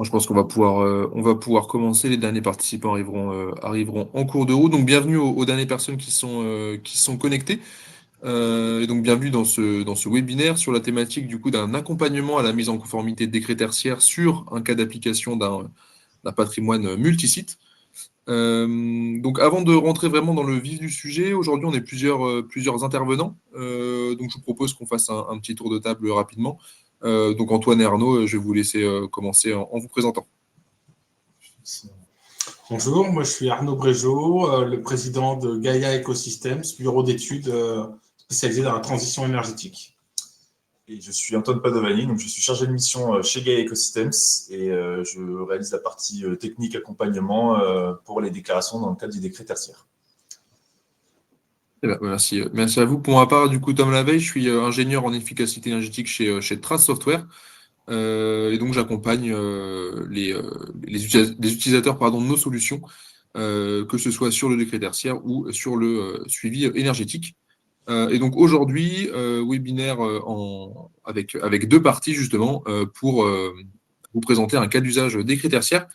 Bon, je pense on va pouvoir commencer. Les derniers participants arriveront en cours de route. Donc, bienvenue aux dernières personnes qui sont connectées. Et donc, bienvenue dans ce webinaire sur la thématique du coup d'un accompagnement à la mise en conformité de décrets tertiaires sur un cas d'application d'un patrimoine multisite. Donc, avant de rentrer vraiment dans le vif du sujet, aujourd'hui, on est plusieurs intervenants. Donc, je vous propose qu'on fasse un petit tour de table rapidement. Donc, Antoine et Arnaud, je vais vous laisser commencer en vous présentant. Bonjour, moi je suis Arnaud Brégeot, le président de Gaia Ecosystems, bureau d'études spécialisé dans la transition énergétique. Et je suis Antoine Padovani, donc je suis chargé de mission chez Gaia Ecosystems et je réalise la partie technique accompagnement pour les déclarations dans le cadre du décret tertiaire. Eh ben, merci à vous. Pour ma part, du coup, Tom Laveille, je suis ingénieur en efficacité énergétique chez Trace Software. Et donc, j'accompagne les utilisateurs de nos solutions, que ce soit sur le décret tertiaire ou sur le suivi énergétique. Et donc, aujourd'hui, webinaire avec deux parties, justement, pour vous présenter un cas d'usage décret tertiaire.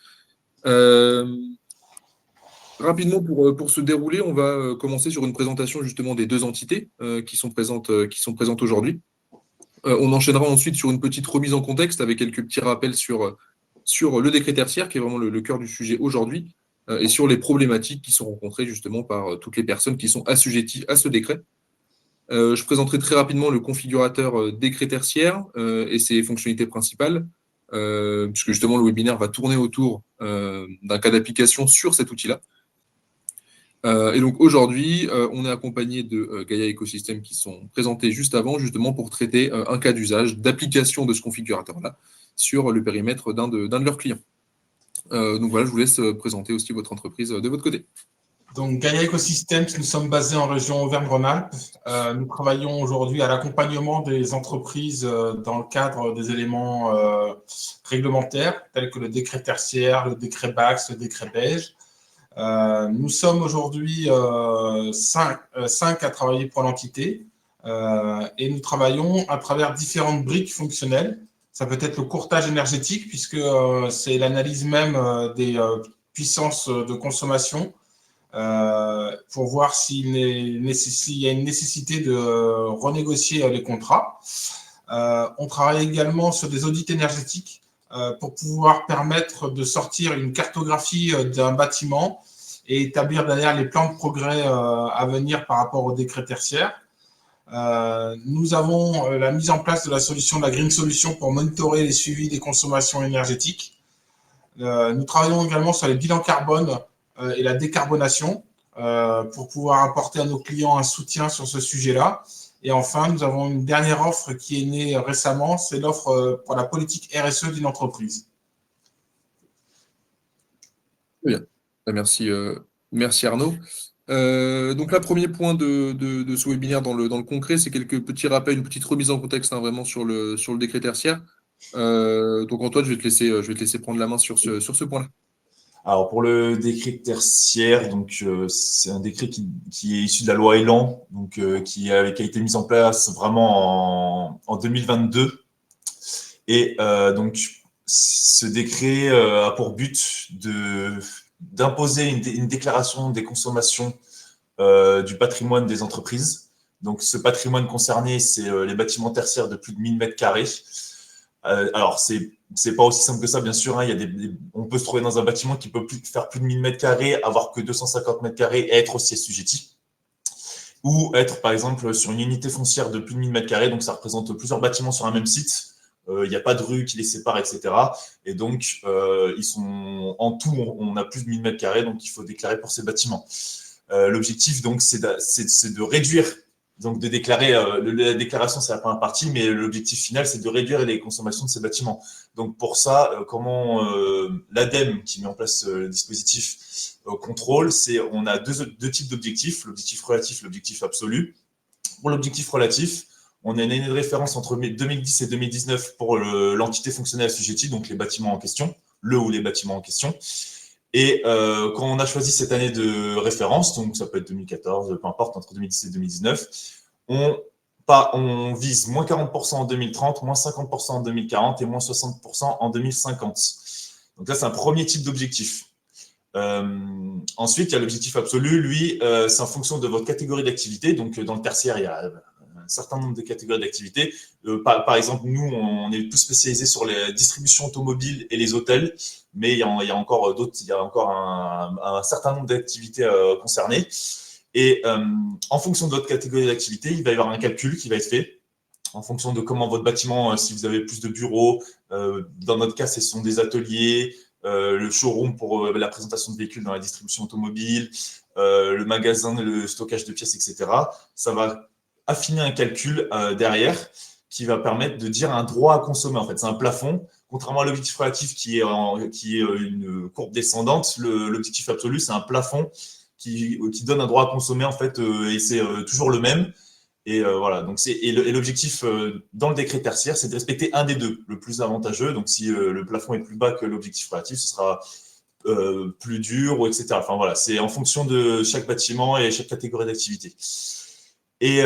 Rapidement, pour se dérouler, on va commencer sur une présentation justement des deux entités qui sont présentes aujourd'hui. On enchaînera ensuite sur une petite remise en contexte avec quelques petits rappels sur le décret tertiaire, qui est vraiment le cœur du sujet aujourd'hui, et sur les problématiques qui sont rencontrées justement par toutes les personnes qui sont assujetties à ce décret. Je présenterai très rapidement le configurateur décret tertiaire et ses fonctionnalités principales, puisque justement le webinaire va tourner autour d'un cas d'application sur cet outil-là. Et donc aujourd'hui, on est accompagné de Gaia Ecosystem qui sont présentés juste avant, justement pour traiter un cas d'usage d'application de ce configurateur-là sur le périmètre d'un de leurs clients. Donc voilà, je vous laisse présenter aussi votre entreprise de votre côté. Donc Gaia Ecosystems, nous sommes basés en région Auvergne-Rhône-Alpes. Nous travaillons aujourd'hui à l'accompagnement des entreprises dans le cadre des éléments réglementaires tels que le décret tertiaire, le décret BACS, le décret BEJ. Nous sommes aujourd'hui 5 à travailler pour l'entité et nous travaillons à travers différentes briques fonctionnelles. Ça peut être le courtage énergétique puisque c'est l'analyse même des puissances de consommation pour voir s'il y a une nécessité de renégocier les contrats. On travaille également sur des audits énergétiques pour pouvoir permettre de sortir une cartographie d'un bâtiment et établir derrière les plans de progrès à venir par rapport au décret tertiaire. Nous avons la mise en place de la solution de la Green Solution pour monitorer les suivis des consommations énergétiques. Nous travaillons également sur les bilans carbone et la décarbonation pour pouvoir apporter à nos clients un soutien sur ce sujet-là. Et enfin, nous avons une dernière offre qui est née récemment, c'est l'offre pour la politique RSE d'une entreprise. Très bien. Merci Arnaud. Donc là, premier point de ce webinaire dans le concret, c'est quelques petits rappels, une petite remise en contexte vraiment sur le décret tertiaire. Donc Antoine, je vais te laisser prendre la main sur ce point-là. Alors pour le décret tertiaire, donc c'est un décret qui est issu de la loi Elan, donc qui a été mis en place vraiment en 2022. Et donc ce décret a pour but d'imposer une déclaration des consommations du patrimoine des entreprises. Donc ce patrimoine concerné, c'est les bâtiments tertiaires de plus de 1000 mètres carrés. Alors c'est pas aussi simple que ça, bien sûr. Hein. On peut se trouver dans un bâtiment qui peut faire plus de 1000 mètres carrés, avoir que 250 mètres carrés et être aussi assujetti. Ou être, par exemple, sur une unité foncière de plus de 1000 mètres carrés, donc ça représente plusieurs bâtiments sur un même site. Il n'y a pas de rue qui les sépare, etc. Et donc, ils sont en tout, on a plus de 1000 mètres carrés, donc il faut déclarer pour ces bâtiments. L'objectif, donc, c'est de réduire. Donc, de déclarer, la déclaration, c'est la première partie, mais l'objectif final, c'est de réduire les consommations de ces bâtiments. Donc, pour ça, comment l'ADEME, qui met en place le dispositif contrôle, on a deux types d'objectifs, l'objectif relatif et l'objectif absolu. Pour l'objectif relatif, on a une année de référence entre 2010 et 2019 pour l'entité fonctionnelle assujettie, donc les bâtiments en question, le ou les bâtiments en question. Et quand on a choisi cette année de référence, donc ça peut être 2014, peu importe, entre 2010 et 2019, on vise moins 40% en 2030, moins 50% en 2040 et moins 60% en 2050. Donc là, c'est un premier type d'objectif. Ensuite, il y a l'objectif absolu. Lui, c'est en fonction de votre catégorie d'activité. Donc, dans le tertiaire, il y a un certain nombre de catégories d'activités. Par exemple, nous, on est plus spécialisé sur les distributions automobiles et les hôtels, mais il y a encore d'autres, il y a encore un certain nombre d'activités concernées. Et en fonction de votre catégorie d'activité, il va y avoir un calcul qui va être fait en fonction de comment votre bâtiment, si vous avez plus de bureaux, dans notre cas, ce sont des ateliers, le showroom pour la présentation de véhicules dans la distribution automobile, le magasin, le stockage de pièces, etc. Ça va affiner un calcul derrière qui va permettre de dire un droit à consommer. En fait, c'est un plafond. Contrairement à l'objectif relatif qui est une courbe descendante, l'objectif absolu, c'est un plafond qui donne un droit à consommer, en fait, et c'est toujours le même. Et voilà, donc l'objectif dans le décret tertiaire, c'est de respecter un des deux, le plus avantageux. Donc, si le plafond est plus bas que l'objectif relatif, ce sera plus dur, ou etc. Enfin voilà, c'est en fonction de chaque bâtiment et chaque catégorie d'activité. Et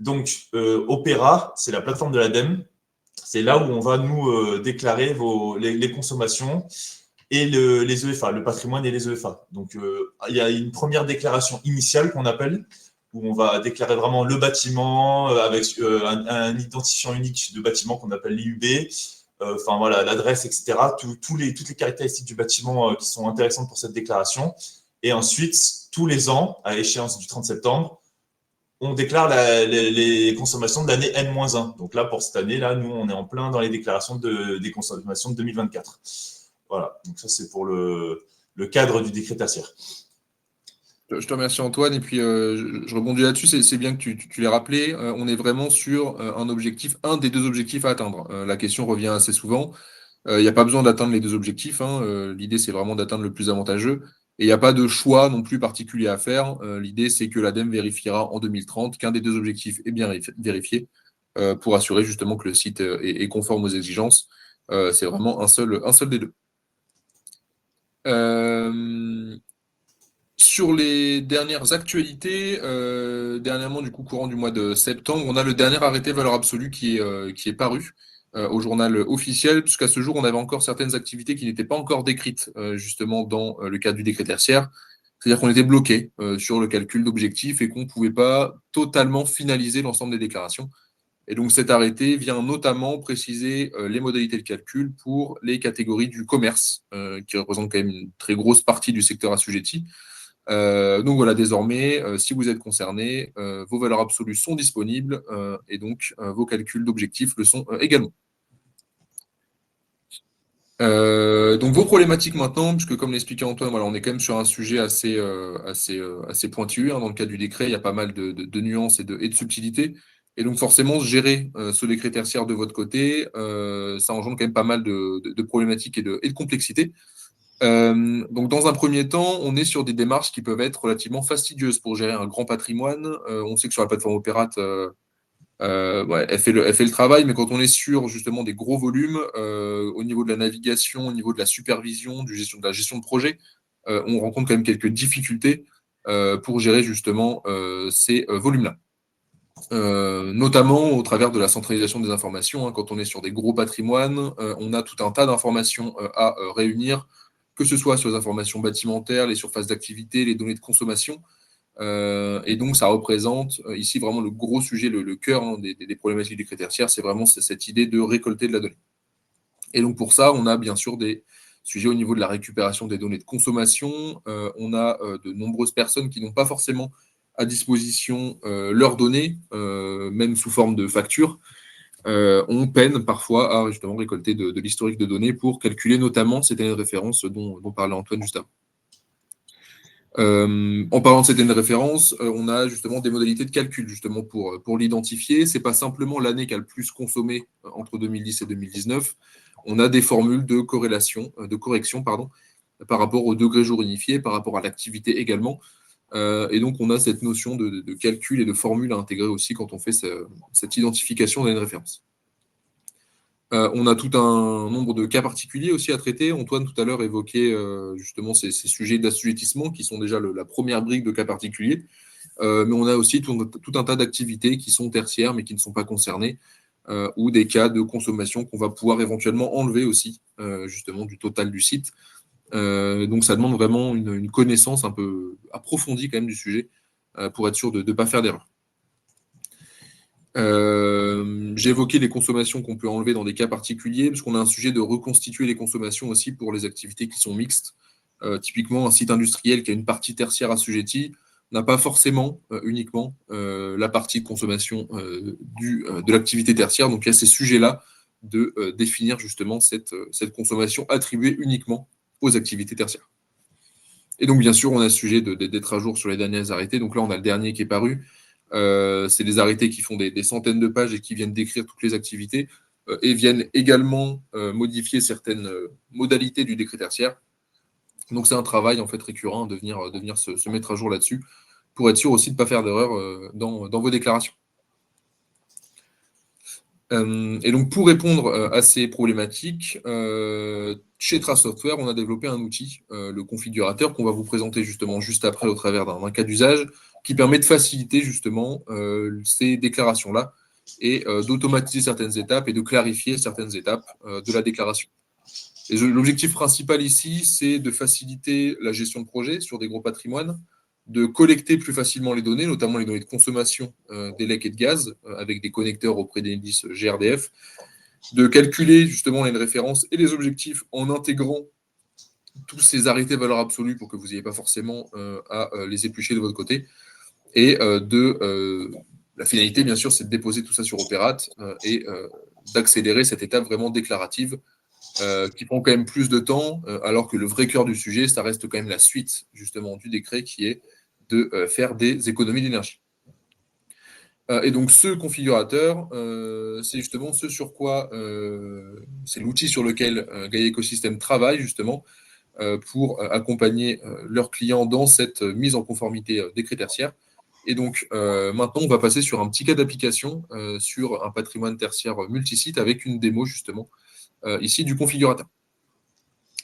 donc, Opéra, c'est la plateforme de l'ADEME. C'est là où on va nous déclarer les consommations et les EFA, le patrimoine et les EFA. Donc, il y a une première déclaration initiale qu'on appelle, où on va déclarer vraiment le bâtiment avec un identifiant unique de bâtiment qu'on appelle l'IUB, enfin voilà, l'adresse, etc. Toutes les caractéristiques du bâtiment qui sont intéressantes pour cette déclaration. Et ensuite, tous les ans, à échéance du 30 septembre, on déclare les consommations de l'année N-1. Donc là, pour cette année, là, nous, on est en plein dans les déclarations des consommations de 2024. Voilà, donc ça, c'est pour le cadre du décret tertiaire. Je te remercie Antoine, et puis je rebondis là-dessus, c'est bien que tu l'aies rappelé, on est vraiment sur un des deux objectifs à atteindre. La question revient assez souvent, il n'y a pas besoin d'atteindre les deux objectifs, hein, l'idée c'est vraiment d'atteindre le plus avantageux, et il n'y a pas de choix non plus particulier à faire, l'idée c'est que l'ADEME vérifiera en 2030 qu'un des deux objectifs est bien vérifié, pour assurer justement que le site est conforme aux exigences. C'est vraiment un seul des deux. Sur les dernières actualités, dernièrement, du coup, courant du mois de septembre, on a le dernier arrêté valeur absolue qui est paru au journal officiel, puisqu'à ce jour, on avait encore certaines activités qui n'étaient pas encore décrites, justement, dans le cadre du décret tertiaire. C'est-à-dire qu'on était bloqué sur le calcul d'objectifs et qu'on ne pouvait pas totalement finaliser l'ensemble des déclarations. Et donc, cet arrêté vient notamment préciser les modalités de calcul pour les catégories du commerce, qui représentent quand même une très grosse partie du secteur assujetti. Donc voilà, désormais, si vous êtes concerné, vos valeurs absolues sont disponibles et donc vos calculs d'objectifs le sont également. Donc vos problématiques maintenant, puisque comme l'expliquait Antoine, voilà, on est quand même sur un sujet assez pointu, hein, dans le cadre du décret, il y a pas mal de nuances et de subtilités. Et donc forcément, gérer ce décret tertiaire de votre côté, ça engendre quand même pas mal de problématiques et de complexité. Donc, dans un premier temps, on est sur des démarches qui peuvent être relativement fastidieuses pour gérer un grand patrimoine. On sait que sur la plateforme Opérate, ouais, elle fait le travail, mais quand on est sur justement des gros volumes, au niveau de la navigation, au niveau de la supervision, de la gestion de projet, on rencontre quand même quelques difficultés pour gérer justement ces volumes-là. Notamment au travers de la centralisation des informations, hein. Quand on est sur des gros patrimoines, on a tout un tas d'informations à réunir, que ce soit sur les informations bâtimentaires, les surfaces d'activité, les données de consommation. Et donc, ça représente ici vraiment le gros sujet, le cœur, hein, des problématiques du décret tertiaire, c'est vraiment cette idée de récolter de la donnée. Et donc, pour ça, on a bien sûr des sujets au niveau de la récupération des données de consommation. On a de nombreuses personnes qui n'ont pas forcément à disposition leurs données, même sous forme de facture. On peine parfois à justement récolter de l'historique de données pour calculer notamment cette année de référence dont parlait Antoine juste avant. En parlant de cette année de référence, on a justement des modalités de calcul justement pour l'identifier. C'est pas simplement l'année qui a le plus consommé entre 2010 et 2019. On a des formules de correction par rapport au degré jour unifié, par rapport à l'activité également. Et donc, on a cette notion de calcul et de formule à intégrer aussi quand on fait cette identification d'année de référence. On a tout un nombre de cas particuliers aussi à traiter. Antoine, tout à l'heure, évoquait justement ces sujets d'assujettissement qui sont déjà la première brique de cas particuliers. Mais on a aussi tout un tas d'activités qui sont tertiaires mais qui ne sont pas concernées. ou des cas de consommation qu'on va pouvoir éventuellement enlever aussi, justement, du total du site. Donc, ça demande vraiment une connaissance un peu approfondie quand même du sujet pour être sûr de ne pas faire d'erreur. J'ai évoqué les consommations qu'on peut enlever dans des cas particuliers, parce qu'on a un sujet de reconstituer les consommations aussi pour les activités qui sont mixtes. Typiquement, un site industriel qui a une partie tertiaire assujettie n'a pas forcément uniquement la partie consommation de l'activité tertiaire. Donc, il y a ces sujets-là de définir justement cette consommation attribuée uniquement aux activités tertiaires. Et donc, bien sûr, on a ce sujet d'être à jour sur les derniers arrêtés. Donc là, on a le dernier qui est paru. C'est des arrêtés qui font des centaines de pages et qui viennent décrire toutes les activités et viennent également modifier certaines modalités du décret tertiaire. Donc, c'est un travail en fait récurrent de venir se mettre à jour là-dessus pour être sûr aussi de ne pas faire d'erreur dans vos déclarations. Et donc, pour répondre à ces problématiques, chez Trace Software, on a développé un outil, le configurateur, qu'on va vous présenter justement juste après au travers d'un cas d'usage, qui permet de faciliter justement ces déclarations-là et d'automatiser certaines étapes et de clarifier certaines étapes de la déclaration. Et l'objectif principal ici, c'est de faciliter la gestion de projet sur des gros patrimoines, de collecter plus facilement les données, notamment les données de consommation d'élec et de gaz, avec des connecteurs auprès des indices GRDF, de calculer justement les références et les objectifs en intégrant tous ces arrêtés valeurs absolues pour que vous n'ayez pas forcément à les éplucher de votre côté. Et la finalité, bien sûr, c'est de déposer tout ça sur Opérate et d'accélérer cette étape vraiment déclarative qui prend quand même plus de temps, alors que le vrai cœur du sujet, ça reste quand même la suite justement du décret qui est de faire des économies d'énergie. Et donc ce configurateur, c'est justement ce sur quoi, c'est l'outil sur lequel Gaia Ecosystem travaille justement pour accompagner leurs clients dans cette mise en conformité décret tertiaire. Et donc maintenant, on va passer sur un petit cas d'application sur un patrimoine tertiaire multisite avec une démo justement ici du configurateur.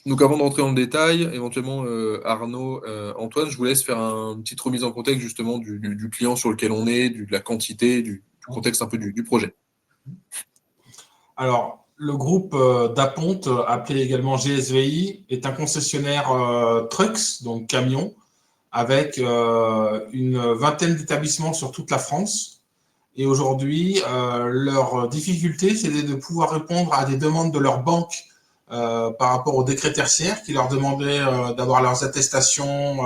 Donc avant de rentrer dans le détail, éventuellement Arnaud, Antoine, je vous laisse faire une petite remise en contexte justement du client sur lequel on est, de la quantité, du contexte un peu du projet. Alors, le groupe d'Aponte, appelé également GSVI, est un concessionnaire trucks, donc camions, avec une vingtaine d'établissements sur toute la France. Et aujourd'hui, leur difficulté, c'est de pouvoir répondre à des demandes de leur banque par rapport au décret tertiaire qui leur demandait d'avoir leurs attestations,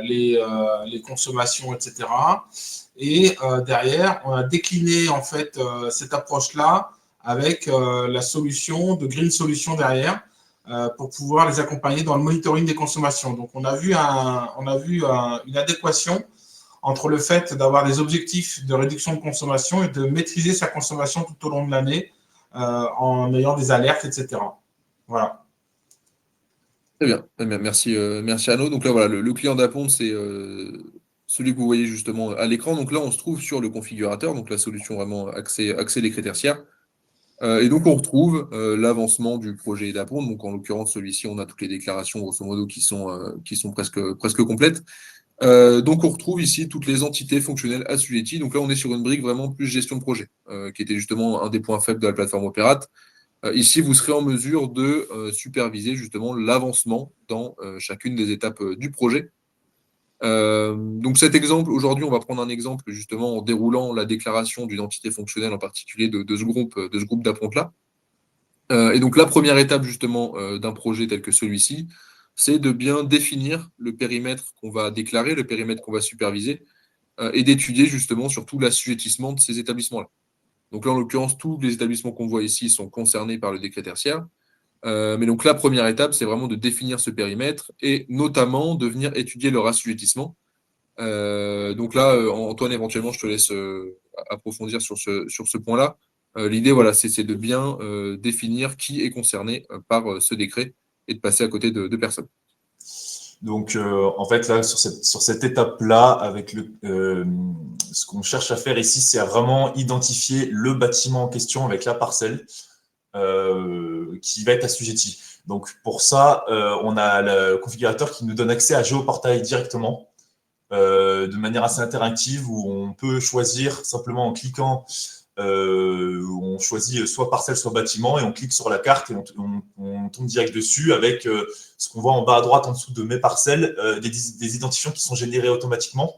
les consommations, etc. Et derrière, on a décliné en fait cette approche-là avec la solution de Green Solution derrière pour pouvoir les accompagner dans le monitoring des consommations. Donc, on a vu une adéquation entre le fait d'avoir des objectifs de réduction de consommation et de maîtriser sa consommation tout au long de l'année en ayant des alertes, etc. Voilà. Très bien. Merci, merci Arnaud. Donc là, voilà, le client d'Aponte, c'est celui que vous voyez justement à l'écran. Donc là, on se trouve sur le configurateur, donc la solution vraiment axée décret tertiaire. Et donc, on retrouve l'avancement du projet d'Aponte. Donc, en l'occurrence, celui-ci, on a toutes les déclarations, grosso modo, qui sont presque complètes. Donc, on retrouve ici toutes les entités fonctionnelles assujetties. Donc là, on est sur une brique vraiment plus gestion de projet, qui était justement un des points faibles de la plateforme Opérate. Ici, vous serez en mesure de superviser justement l'avancement dans chacune des étapes du projet. Donc cet exemple, aujourd'hui, on va prendre un exemple justement en déroulant la déclaration d'une entité fonctionnelle en particulier de ce groupe d'Aponte-là. Et donc la première étape justement d'un projet tel que celui-ci, c'est de bien définir le périmètre qu'on va déclarer, le périmètre qu'on va superviser, et d'étudier justement surtout l'assujettissement de ces établissements-là. Donc là, en l'occurrence, tous les établissements qu'on voit ici sont concernés par le décret tertiaire. Mais donc la première étape, c'est vraiment de définir ce périmètre et notamment de venir étudier leur assujettissement. Donc là, Antoine, éventuellement, je te laisse approfondir sur ce point-là. L'idée, voilà, c'est de bien définir qui est concerné par ce décret et de passer à côté de personnes. Donc, en fait, là, sur cette étape-là, avec ce qu'on cherche à faire ici, c'est à vraiment identifier le bâtiment en question avec la parcelle qui va être assujetti. Donc, pour ça, on a le configurateur qui nous donne accès à Géoportail directement, de manière assez interactive, où on peut choisir simplement en cliquant on choisit soit parcelle, soit bâtiment, et on clique sur la carte et on tombe direct dessus avec ce qu'on voit en bas à droite en dessous de mes parcelles, des identifiants qui sont générés automatiquement,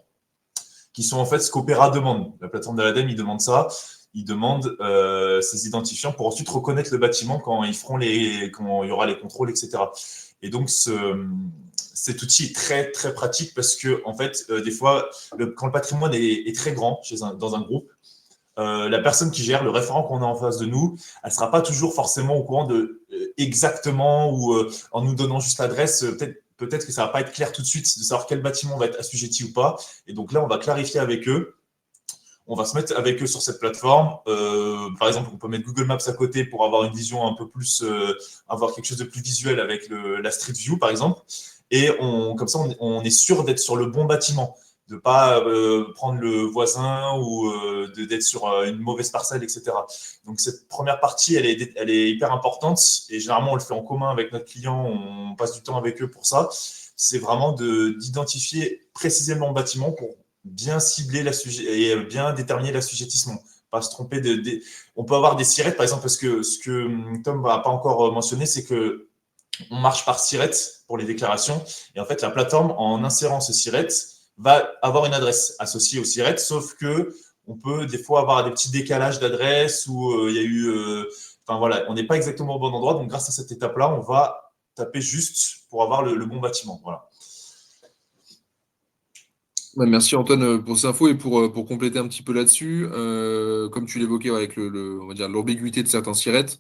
qui sont en fait ce qu'Opera demande. La plateforme de l'ADEME, il demande ça. Il demande ces identifiants pour ensuite reconnaître le bâtiment quand quand il y aura les contrôles, etc. Et donc, cet outil est très, très pratique parce que, en fait, des fois, quand le patrimoine est très grand dans un groupe, la personne qui gère, le référent qu'on a en face de nous, elle ne sera pas toujours forcément au courant de exactement ou en nous donnant juste l'adresse, peut-être que ça ne va pas être clair tout de suite de savoir quel bâtiment va être assujetti ou pas. Et donc là, on va clarifier avec eux. On va se mettre avec eux sur cette plateforme. Par exemple, on peut mettre Google Maps à côté pour avoir une vision un peu plus, avoir quelque chose de plus visuel avec la Street View, par exemple. Et comme ça, on est sûr d'être sur le bon bâtiment, de ne pas prendre le voisin ou d'être sur une mauvaise parcelle, etc. Donc, cette première partie, elle est hyper importante. Et généralement, on le fait en commun avec notre client. On passe du temps avec eux pour ça. C'est vraiment d'identifier précisément le bâtiment pour bien cibler et bien déterminer l'assujettissement. Pas se tromper on peut avoir des sirettes, par exemple, parce que ce que Tom n'a pas encore mentionné, c'est que on marche par sirette pour les déclarations. Et en fait, la plateforme, en insérant ce sirette, va avoir une adresse associée au sirette, sauf que on peut des fois avoir des petits décalages d'adresse où il y a eu. Enfin voilà, on n'est pas exactement au bon endroit. Donc, grâce à cette étape-là, on va taper juste pour avoir le bon bâtiment. Voilà. Merci Antoine pour ces infos et pour compléter un petit peu là-dessus, comme tu l'évoquais avec on va dire l'ambiguïté de certains sirettes,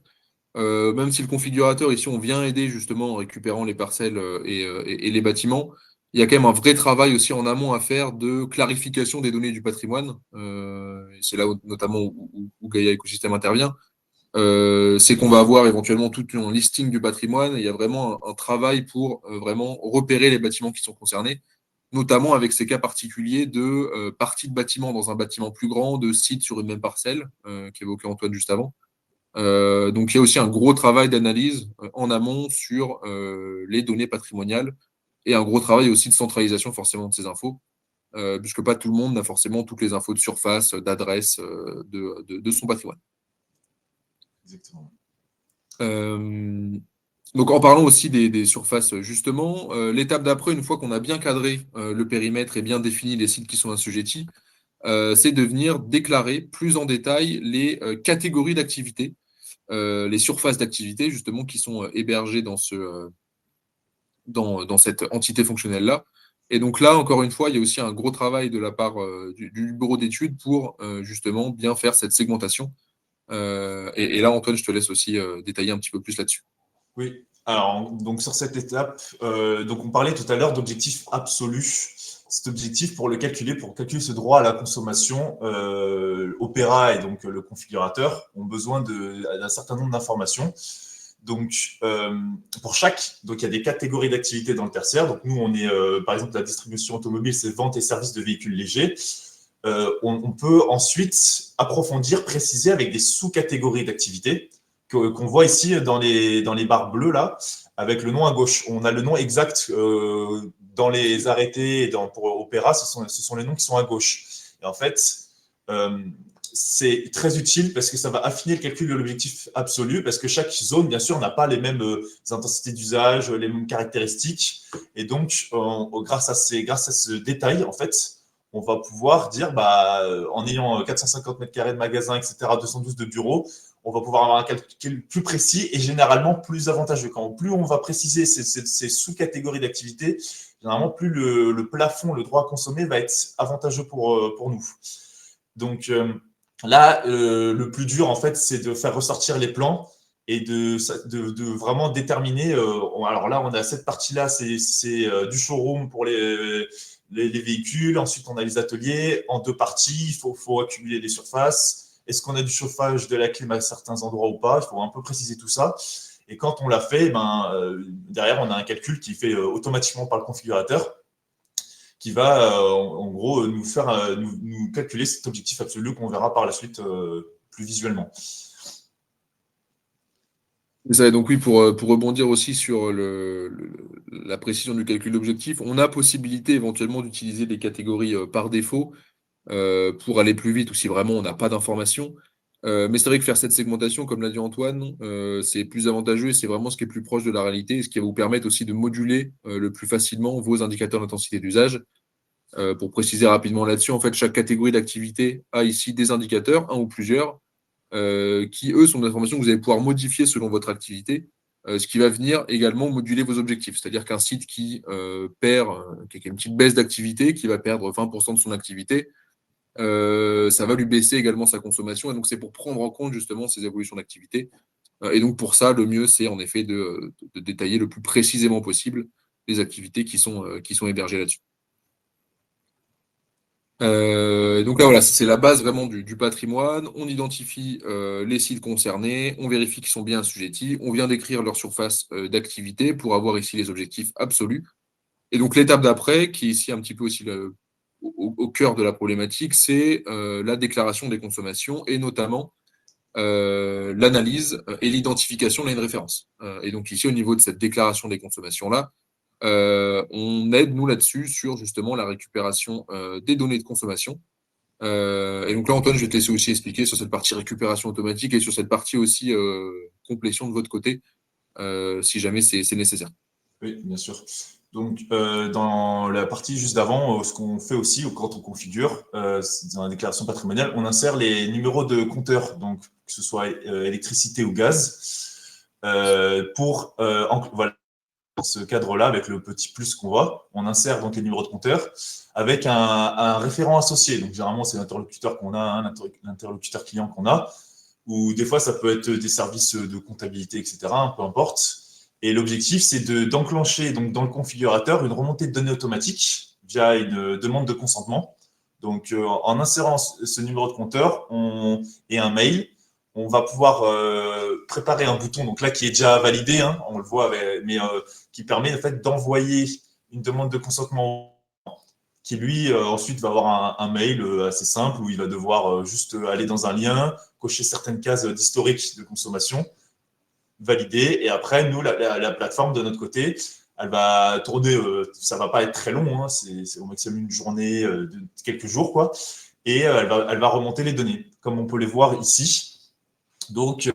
même si le configurateur ici on vient aider justement en récupérant les parcelles et les bâtiments, il y a quand même un vrai travail aussi en amont à faire de clarification des données du patrimoine. Et c'est là notamment où Gaia Ecosystem intervient. C'est qu'on va avoir éventuellement tout un listing du patrimoine et il y a vraiment un travail pour vraiment repérer les bâtiments qui sont concernés, notamment avec ces cas particuliers de parties de bâtiments dans un bâtiment plus grand, de sites sur une même parcelle, qu'évoquait Antoine juste avant. Donc il y a aussi un gros travail d'analyse en amont sur les données patrimoniales et un gros travail aussi de centralisation forcément de ces infos, puisque pas tout le monde n'a forcément toutes les infos de surface, d'adresse de son patrimoine. Exactement. Donc en parlant aussi des surfaces, justement, l'étape d'après, une fois qu'on a bien cadré le périmètre et bien défini les sites qui sont assujettis, c'est de venir déclarer plus en détail les catégories d'activités, les surfaces d'activité, justement, qui sont hébergées dans cette entité fonctionnelle-là. Et donc là, encore une fois, il y a aussi un gros travail de la part du bureau d'études pour justement bien faire cette segmentation. Et là, Antoine, je te laisse aussi détailler un petit peu plus là-dessus. Oui, alors donc sur cette étape, donc on parlait tout à l'heure d'objectif absolu. Cet objectif, pour calculer ce droit à la consommation, Opera et donc le configurateur ont besoin d'un certain nombre d'informations. Donc, donc il y a des catégories d'activités dans le tertiaire. Donc nous, on est, par exemple, la distribution automobile, c'est vente et service de véhicules légers. On peut ensuite approfondir, préciser avec des sous-catégories d'activités qu'on voit ici dans les barres bleues là, avec le nom à gauche. On a le nom exact dans les arrêtés pour Opera, ce sont les noms qui sont à gauche. Et en fait, c'est très utile parce que ça va affiner le calcul de l'objectif absolu, parce que chaque zone, bien sûr, n'a pas les mêmes intensités d'usage, les mêmes caractéristiques. Et donc, grâce à ce détail, en fait, on va pouvoir dire, en ayant 450 mètres carrés de magasin, etc., 212 de bureaux, on va pouvoir avoir un calcul plus précis et généralement plus avantageux. Plus on va préciser ces sous-catégories d'activité, généralement, plus le plafond, le droit à consommer va être avantageux pour nous. Donc là, le plus dur, en fait, c'est de faire ressortir les plans et de vraiment déterminer. Alors là, on a cette partie-là, c'est du showroom pour les véhicules. Ensuite, on a les ateliers en deux parties. Il faut accumuler les surfaces. Est-ce qu'on a du chauffage, de la clim à certains endroits ou pas? Il faut un peu préciser tout ça. Et quand on l'a fait, derrière, on a un calcul qui est fait automatiquement par le configurateur qui va, en gros, nous calculer cet objectif absolu qu'on verra par la suite plus visuellement. Ça, donc oui, pour rebondir aussi sur la précision du calcul d'objectif, on a possibilité éventuellement d'utiliser des catégories par défaut pour aller plus vite ou si vraiment on n'a pas d'informations. Mais c'est vrai que faire cette segmentation, comme l'a dit Antoine, c'est plus avantageux et c'est vraiment ce qui est plus proche de la réalité et ce qui va vous permettre aussi de moduler le plus facilement vos indicateurs d'intensité d'usage. Pour préciser rapidement là-dessus, en fait, chaque catégorie d'activité a ici des indicateurs, un ou plusieurs, qui, eux, sont des informations que vous allez pouvoir modifier selon votre activité, ce qui va venir également moduler vos objectifs. C'est-à-dire qu'un site qui qui a une petite baisse d'activité, qui va perdre 20% de son activité, ça va lui baisser également sa consommation. Et donc, c'est pour prendre en compte justement ces évolutions d'activité. Et donc, pour ça, le mieux, c'est en effet de détailler le plus précisément possible les activités qui sont hébergées là-dessus. Donc là, voilà, c'est la base vraiment du patrimoine. On identifie les sites concernés, on vérifie qu'ils sont bien assujettis, on vient décrire leur surface d'activité pour avoir ici les objectifs absolus. Et donc l'étape d'après, qui est ici un petit peu aussi au cœur de la problématique, c'est la déclaration des consommations et notamment l'analyse et l'identification de la référence. Et donc ici, au niveau de cette déclaration des consommations-là, on aide, nous, là-dessus, sur justement la récupération des données de consommation. Et donc là, Antoine, je vais te laisser aussi expliquer sur cette partie récupération automatique et sur cette partie aussi complétion de votre côté, si jamais c'est nécessaire. Oui, bien sûr. Donc, dans la partie juste d'avant, ce qu'on fait aussi quand on configure, dans la déclaration patrimoniale, on insère les numéros de compteur, donc que ce soit électricité ou gaz, voilà, dans ce cadre-là, avec le petit plus qu'on voit, on insère donc les numéros de compteur avec un référent associé. Donc, généralement, c'est l'interlocuteur qu'on a, hein, l'interlocuteur client qu'on a, ou des fois, ça peut être des services de comptabilité, etc., hein, peu importe. Et l'objectif, c'est d'enclencher donc dans le configurateur une remontée de données automatique via une demande de consentement. Donc, en insérant ce numéro de compteur et un mail, on va pouvoir préparer un bouton, donc là qui est déjà validé, hein, on le voit, mais qui permet en fait d'envoyer une demande de consentement qui lui ensuite va avoir un mail assez simple où il va devoir juste aller dans un lien, cocher certaines cases d'historique de consommation, valider, et après nous la plateforme de notre côté, elle va tourner, ça va pas être très long, hein, c'est au maximum une journée de quelques jours quoi, et elle va remonter les données comme on peut les voir ici. Donc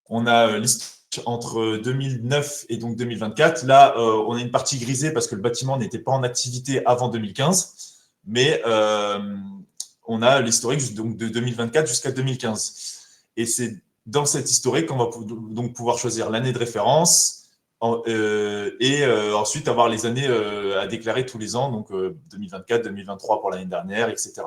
on a l'historique entre 2009 et donc 2024. Là, on a une partie grisée parce que le bâtiment n'était pas en activité avant 2015, mais on a l'historique donc de 2024 jusqu'à 2015. Et c'est dans cette historique qu'on va donc pouvoir choisir l'année de référence et ensuite avoir les années à déclarer tous les ans, donc 2024, 2023 pour l'année dernière, etc.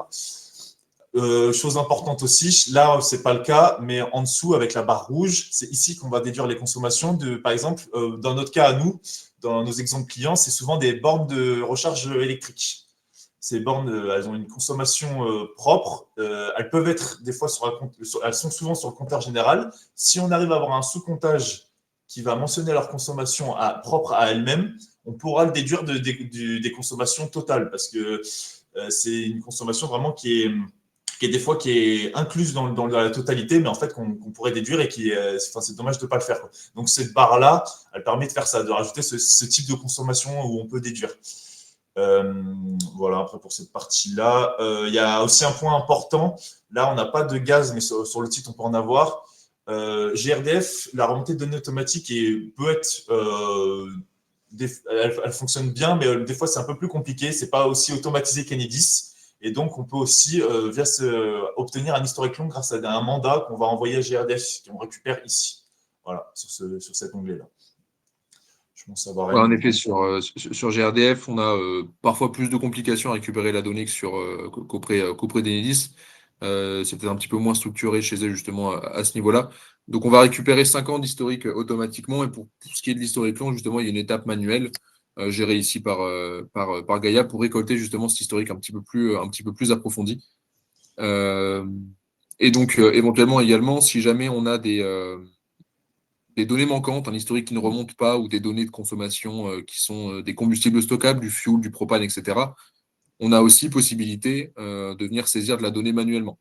Chose importante aussi, là c'est pas le cas, mais en dessous avec la barre rouge, c'est ici qu'on va déduire les consommations de, par exemple, dans notre cas à nous, dans nos exemples clients, c'est souvent des bornes de recharge électrique. Ces bornes, elles ont une consommation propre. Elles peuvent être des fois elles sont souvent sur le compteur général. Si on arrive à avoir un sous-comptage qui va mentionner leur consommation propre à elles-mêmes, on pourra le déduire des consommations totales parce que c'est une consommation vraiment qui est des fois qui est incluse dans la totalité, mais en fait qu'on pourrait déduire et c'est dommage de ne pas le faire. Donc cette barre-là, elle permet de faire ça, de rajouter ce type de consommation où on peut déduire. Voilà, après pour cette partie-là. Il y a aussi un point important. Là, on n'a pas de gaz, mais sur le site, on peut en avoir. GRDF, la remontée de données automatique peut être. Elle fonctionne bien, mais des fois, c'est un peu plus compliqué. C'est pas aussi automatisé qu'Enedis. Et donc, on peut aussi obtenir un historique long grâce à un mandat qu'on va envoyer à GRDF, qu'on récupère ici. Voilà, sur cet onglet-là. Je pense savoir. Ouais, en effet, sur GRDF, on a parfois plus de complications à récupérer la donnée qu'auprès d'Enedis. C'est peut-être un petit peu moins structuré chez eux, justement, à ce niveau-là. Donc, on va récupérer 5 ans d'historique automatiquement. Et pour ce qui est de l'historique long, justement, il y a une étape manuelle gérée ici par Gaia pour récolter justement cet historique un petit peu plus approfondi. Et donc, éventuellement également, si jamais on a des données manquantes, un historique qui ne remonte pas ou des données de consommation qui sont des combustibles stockables, du fuel, du propane, etc., on a aussi possibilité de venir saisir de la donnée manuellement.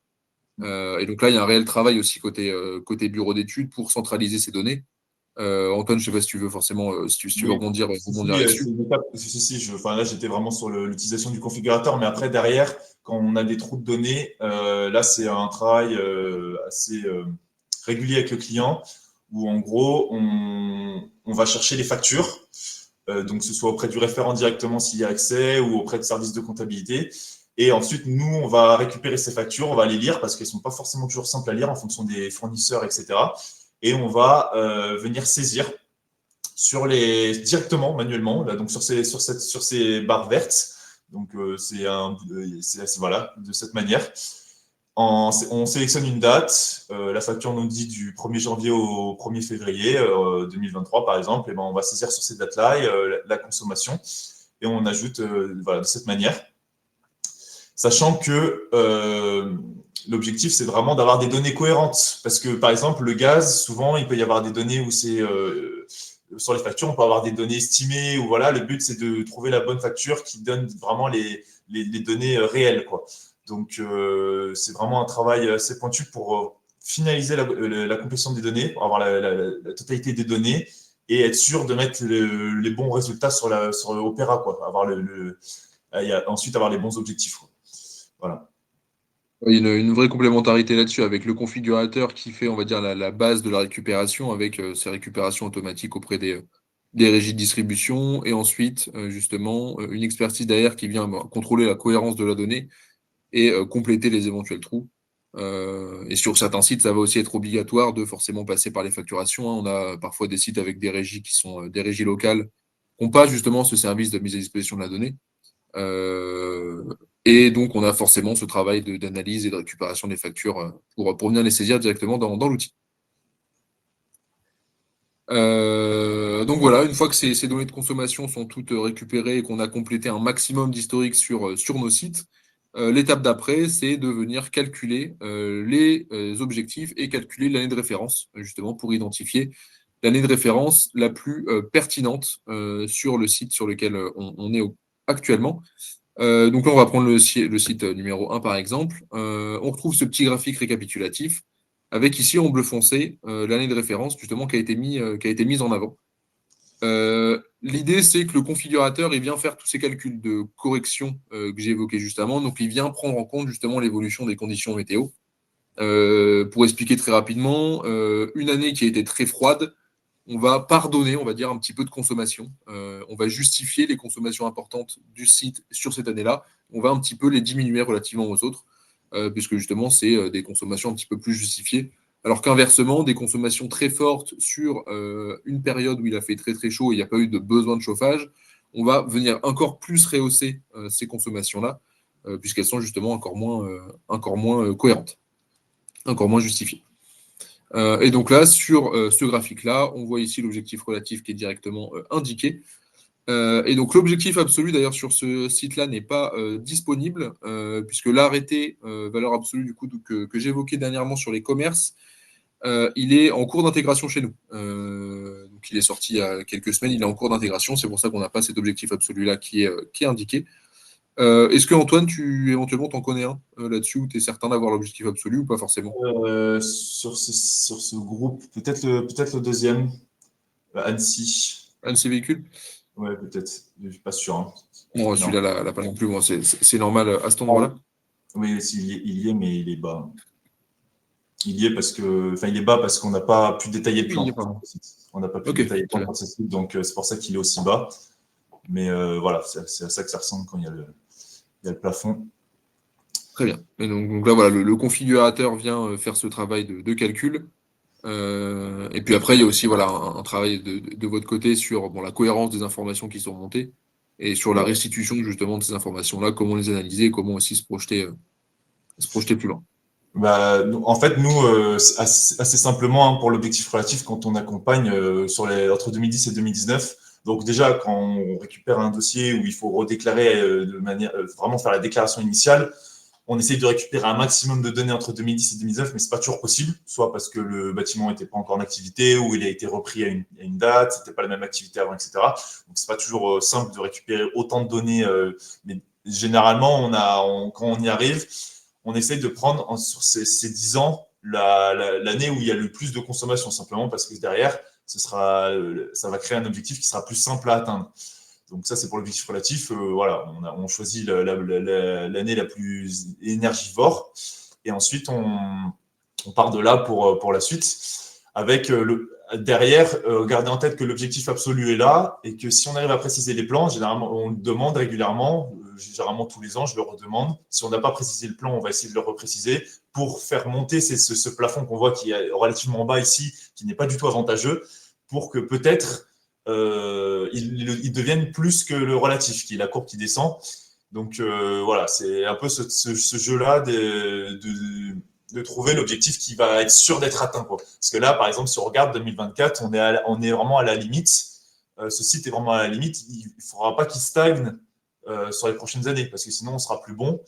Et donc là, il y a un réel travail aussi côté bureau d'études pour centraliser ces données Antoine, je ne sais pas si tu veux forcément, si tu veux Oui, rebondir c'est là-dessus. une étape. Enfin, là, j'étais vraiment sur l'utilisation du configurateur, mais après, derrière, quand on a des trous de données, là, c'est un travail assez régulier avec le client où, en gros, on va chercher les factures, donc que ce soit auprès du référent directement s'il y a accès ou auprès de services de comptabilité. Et ensuite, nous, on va récupérer ces factures, on va les lire parce qu'elles ne sont pas forcément toujours simples à lire en fonction des fournisseurs, etc. Et on va venir saisir directement manuellement, là, donc sur ces barres vertes. Donc voilà, de cette manière. On sélectionne une date, la facture nous dit du 1er janvier au 1er février 2023 par exemple, et ben on va saisir sur ces dates-là la consommation et on ajoute voilà, de cette manière. Sachant que l'objectif, c'est vraiment d'avoir des données cohérentes. Parce que, par exemple, le gaz, souvent, il peut y avoir des données où c'est sur les factures, on peut avoir des données estimées. Ou voilà, le but, c'est de trouver la bonne facture qui donne vraiment les données réelles, quoi. Donc, c'est vraiment un travail assez pointu pour finaliser la complétion des données, pour avoir la totalité des données et être sûr de mettre les bons résultats sur Opera, quoi. Ensuite, avoir les bons objectifs, quoi. Voilà. Il y a une vraie complémentarité là-dessus avec le configurateur qui fait, on va dire, la base de la récupération avec ces récupérations automatiques auprès des régies de distribution et ensuite, justement, une expertise derrière qui vient contrôler la cohérence de la donnée et compléter les éventuels trous. Et sur certains sites, ça va aussi être obligatoire de forcément passer par les facturations, hein. On a parfois des sites avec des régies qui sont des régies locales, qui n'ont pas justement ce service de mise à disposition de la donnée. Euh, et donc, on a forcément ce travail d'analyse et de récupération des factures pour venir les saisir directement dans l'outil. Donc voilà, une fois que ces données de consommation sont toutes récupérées et qu'on a complété un maximum d'historique sur nos sites, l'étape d'après, c'est de venir calculer les objectifs et calculer l'année de référence, justement pour identifier l'année de référence la plus pertinente sur le site sur lequel on est actuellement. Donc là, on va prendre le site numéro 1 par exemple. On retrouve ce petit graphique récapitulatif avec ici en bleu foncé l'année de référence justement qui a été mise en avant. L'idée, c'est que le configurateur il vient faire tous ces calculs de correction que j'ai évoqués juste avant. Donc, il vient prendre en compte justement l'évolution des conditions météo. Pour expliquer très rapidement, une année qui a été très froide, on va pardonner, on va dire, un petit peu de consommation. On va justifier les consommations importantes du site sur cette année-là. On va un petit peu les diminuer relativement aux autres, puisque justement, c'est des consommations un petit peu plus justifiées. Alors qu'inversement, des consommations très fortes sur une période où il a fait très très chaud et il n'y a pas eu de besoin de chauffage, on va venir encore plus rehausser ces consommations-là, puisqu'elles sont justement encore moins cohérentes, encore moins justifiées. Et donc là, sur ce graphique-là, on voit ici l'objectif relatif qui est directement indiqué. Et donc l'objectif absolu, d'ailleurs, sur ce site-là n'est pas disponible, puisque l'arrêté valeur absolue du coup que j'évoquais dernièrement sur les commerces, il est en cours d'intégration chez nous. Donc il est sorti il y a quelques semaines, il est en cours d'intégration, c'est pour ça qu'on n'a pas cet objectif absolu-là qui est indiqué. Est-ce que Antoine, tu éventuellement t'en connais un là-dessus, où tu es certain d'avoir l'objectif absolu ou pas forcément? Sur ce groupe, peut-être le deuxième, Annecy. Un de ces véhicules? Ouais, peut-être. Je suis pas sûr, hein. Bon, Non. celui-là, là, pas non plus. Bon, c'est normal à cet Ah endroit-là. oui, il y est, mais il est bas. Il y est il est bas parce qu'on n'a pas pu détailler le Oui, il y plan. a pas. On n'a pas pu Ok, détailler le très plan bien. pour ce site, donc c'est pour ça qu'il est aussi bas. Mais voilà, c'est à ça que ça ressemble quand il y a le plafond. Très bien. Et donc là, voilà, le configurateur vient faire ce travail de calcul. Et puis après, il y a aussi voilà, un travail de votre côté sur bon, la cohérence des informations qui sont remontées et sur la Ouais. restitution justement de ces informations-là, comment les analyser et comment aussi se projeter plus loin. Bah, en fait, nous, assez simplement, hein, pour l'objectif relatif, quand on accompagne entre 2010 et 2019, donc déjà, quand on récupère un dossier où il faut redéclarer vraiment faire la déclaration initiale, on essaye de récupérer un maximum de données entre 2010 et 2019, mais c'est pas toujours possible, soit parce que le bâtiment n'était pas encore en activité, ou il a été repris à une date, c'était pas la même activité avant, etc. Donc c'est pas toujours simple de récupérer autant de données, mais généralement, quand on y arrive, on essaye de prendre sur ces 10 ans l'année où il y a le plus de consommation, simplement parce que derrière, ça va créer un objectif qui sera plus simple à atteindre. Donc ça, c'est pour l'objectif relatif. Voilà, on choisit l'année la plus énergivore. Et ensuite, on part de là pour la suite. Avec derrière, garder en tête que l'objectif absolu est là et que si on arrive à préciser les plans, généralement, on le demande régulièrement, généralement tous les ans, je le redemande. Si on n'a pas précisé le plan, on va essayer de le repréciser pour faire monter ce plafond qu'on voit qui est relativement bas ici, qui n'est pas du tout avantageux, pour que peut-être il devienne plus que le relatif, qui est la courbe qui descend. Donc voilà, c'est un peu ce jeu-là de trouver l'objectif qui va être sûr d'être atteint, quoi. Parce que là, par exemple, si on regarde 2024, on est vraiment à la limite. Ce site est vraiment à la limite. Il ne faudra pas qu'il stagne sur les prochaines années, parce que sinon, on sera plus bon.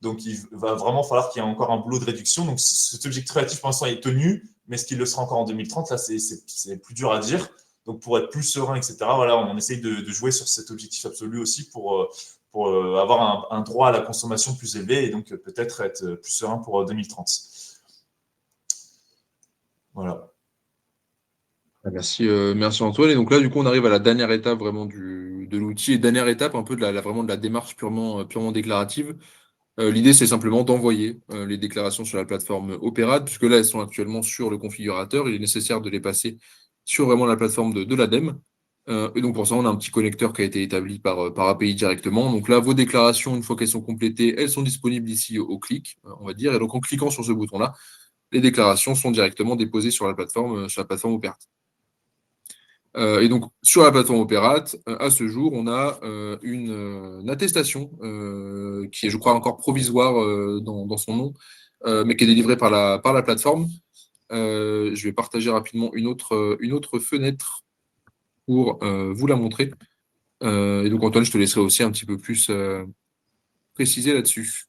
Donc, il va vraiment falloir qu'il y ait encore un boulot de réduction. Donc, cet objectif relatif, pour l'instant, est tenu, mais est-ce qu'il le sera encore en 2030? Là, c'est plus dur à dire. Donc, pour être plus serein, etc., voilà, on essaye de jouer sur cet objectif absolu aussi pour avoir un droit à la consommation plus élevé et donc peut-être être plus serein pour 2030. Voilà. Merci, merci Antoine. Et donc là, du coup, on arrive à la dernière étape vraiment de l'outil et dernière étape un peu vraiment de la démarche purement déclarative. L'idée, c'est simplement d'envoyer les déclarations sur la plateforme Opérate, puisque là, elles sont actuellement sur le configurateur. Il est nécessaire de les passer sur vraiment la plateforme de l'ADEME. Et donc, pour ça, on a un petit connecteur qui a été établi par API directement. Donc là, vos déclarations, une fois qu'elles sont complétées, elles sont disponibles ici au clic, on va dire. Et donc, en cliquant sur ce bouton-là, les déclarations sont directement déposées sur la plateforme Opérate. Et donc, sur la plateforme Opérate, à ce jour, on a une attestation qui est, je crois, encore provisoire dans son nom, mais qui est délivrée par la plateforme. Je vais partager rapidement une autre fenêtre pour vous la montrer. Et donc, Antoine, je te laisserai aussi un petit peu plus préciser là-dessus.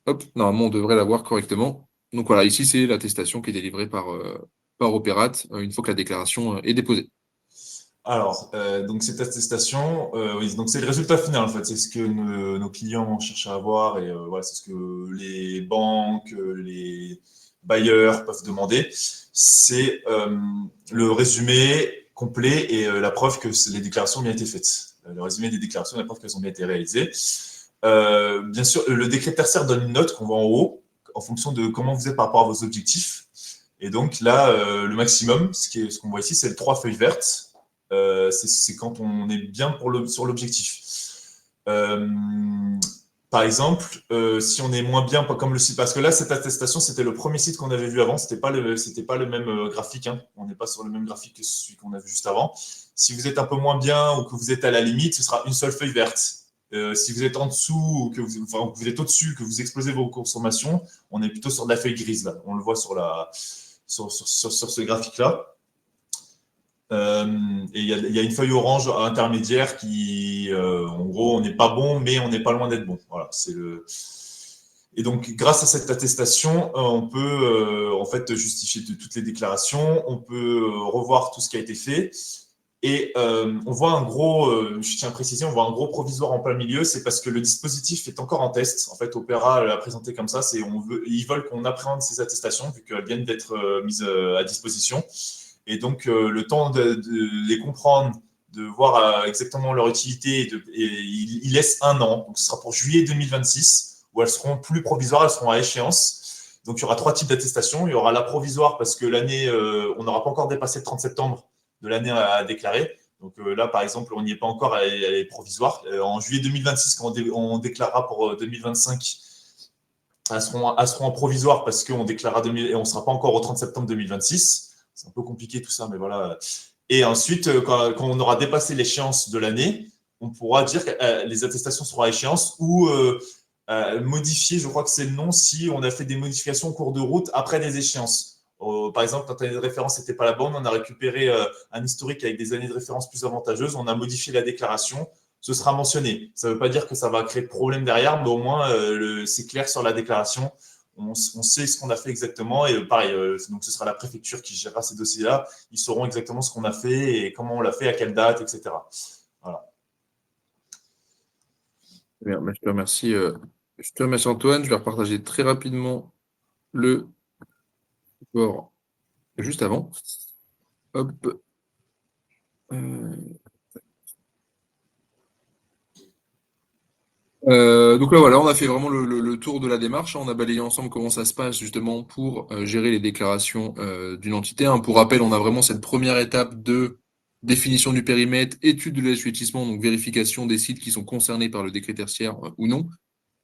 Hop, normalement, on devrait la voir correctement. Donc voilà, ici, c'est l'attestation qui est délivrée par Opérate une fois que la déclaration est déposée. Alors, donc cette attestation, oui, donc c'est le résultat final en fait, c'est ce que nos clients cherchent à avoir et voilà, c'est ce que les banques, les bailleurs peuvent demander. C'est le résumé complet et la preuve que les déclarations ont bien été faites. Le résumé des déclarations, la preuve qu'elles ont bien été réalisées. Bien sûr, le décret tertiaire donne une note qu'on voit en haut en fonction de comment vous êtes par rapport à vos objectifs. Et donc là, le maximum, ce qu'on voit ici, c'est les 3 feuilles vertes. C'est quand on est bien sur l'objectif. Par exemple, si on est moins bien, comme le site, parce que là, cette attestation, c'était le premier site qu'on avait vu avant, c'était pas le même graphique, hein. On n'est pas sur le même graphique que celui qu'on a vu juste avant. Si vous êtes un peu moins bien ou que vous êtes à la limite, ce sera une seule feuille verte. Si vous êtes en dessous ou que vous êtes au-dessus, que vous explosez vos consommations, on est plutôt sur de la feuille grise là. On le voit sur ce graphique-là. Et il y a une feuille orange intermédiaire qui, en gros, on n'est pas bon, mais on n'est pas loin d'être bon. Voilà, Et donc, grâce à cette attestation, on peut en fait justifier toutes les déclarations, on peut revoir tout ce qui a été fait. Et on voit un gros, je tiens à préciser, on voit un gros provisoire en plein milieu, c'est parce que le dispositif est encore en test. En fait, Opera l'a présenté comme ça, ils veulent qu'on appréhende ces attestations, vu qu'elles viennent d'être mises à disposition. Et donc, le temps de les comprendre, de voir exactement leur utilité, et il laisse 1 an. Donc, ce sera pour juillet 2026, où elles seront plus provisoires, elles seront à échéance. Donc, il y aura 3 types d'attestations. Il y aura la provisoire, parce que l'année, on n'aura pas encore dépassé le 30 septembre de l'année à déclarer. Donc là, par exemple, on n'y est pas encore, elle est provisoire. En juillet 2026, quand on déclarera pour 2025, elles seront en provisoire parce qu'on déclarera et on ne sera pas encore au 30 septembre 2026. C'est un peu compliqué tout ça, mais voilà. Et ensuite, quand on aura dépassé l'échéance de l'année, on pourra dire que les attestations seront à échéance ou modifier, je crois que c'est le nom, si on a fait des modifications au cours de route après des échéances. Par exemple, quand l'année de référence n'était pas la bonne, on a récupéré un historique avec des années de référence plus avantageuses, on a modifié la déclaration, ce sera mentionné. Ça ne veut pas dire que ça va créer de problème derrière, mais au moins, c'est clair sur la déclaration. On sait ce qu'on a fait exactement. Et pareil, donc ce sera la préfecture qui gérera ces dossiers-là. Ils sauront exactement ce qu'on a fait et comment on l'a fait, à quelle date, etc. Voilà. Bien, je te remercie. Je te remercie Antoine. Je vais repartager très rapidement le support juste avant. Hop. Euh, donc là, voilà, on a fait vraiment le tour de la démarche, hein. On a balayé ensemble comment ça se passe justement pour gérer les déclarations d'une entité, hein. Pour rappel, on a vraiment cette première étape de définition du périmètre, étude de l'assujettissement, donc vérification des sites qui sont concernés par le décret tertiaire ou non.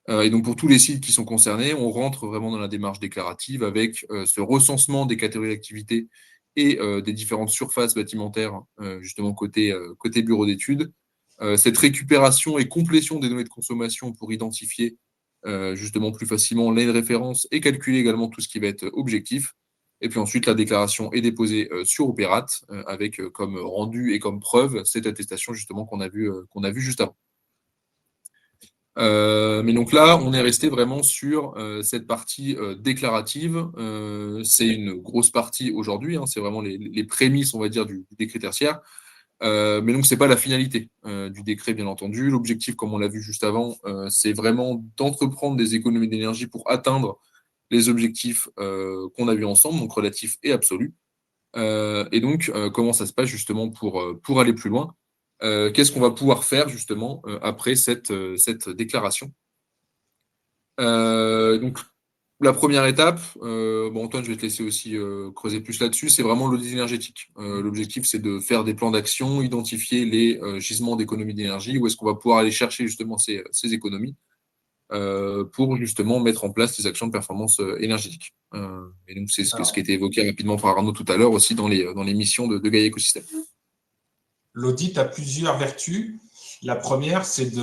Et donc pour tous les sites qui sont concernés, on rentre vraiment dans la démarche déclarative avec ce recensement des catégories d'activité et des différentes surfaces bâtimentaires, justement côté bureau d'études. Cette récupération et complétion des données de consommation pour identifier justement plus facilement les références et calculer également tout ce qui va être objectif. Et puis ensuite, la déclaration est déposée sur Opérat avec comme rendu et comme preuve cette attestation justement qu'on a vu juste avant. Mais donc là, on est resté vraiment sur cette partie déclarative. C'est une grosse partie aujourd'hui, hein, c'est vraiment les prémices, on va dire, du décret tertiaire. Mais donc, c'est pas la finalité du décret, bien entendu. L'objectif, comme on l'a vu juste avant, c'est vraiment d'entreprendre des économies d'énergie pour atteindre les objectifs qu'on a vus ensemble, donc relatifs et absolus. Et donc, comment ça se passe justement pour aller plus loin? Qu'est-ce qu'on va pouvoir faire justement après cette déclaration? Donc, la première étape, bon Antoine, je vais te laisser aussi creuser plus là-dessus, c'est vraiment l'audit énergétique. L'objectif, c'est de faire des plans d'action, identifier les gisements d'économie d'énergie, où est-ce qu'on va pouvoir aller chercher justement ces économies pour justement mettre en place des actions de performance énergétique. Et donc, c'est ce qui a été évoqué rapidement par Arnaud tout à l'heure aussi dans les missions de Gaia Ecosystem. L'audit a plusieurs vertus. La première, c'est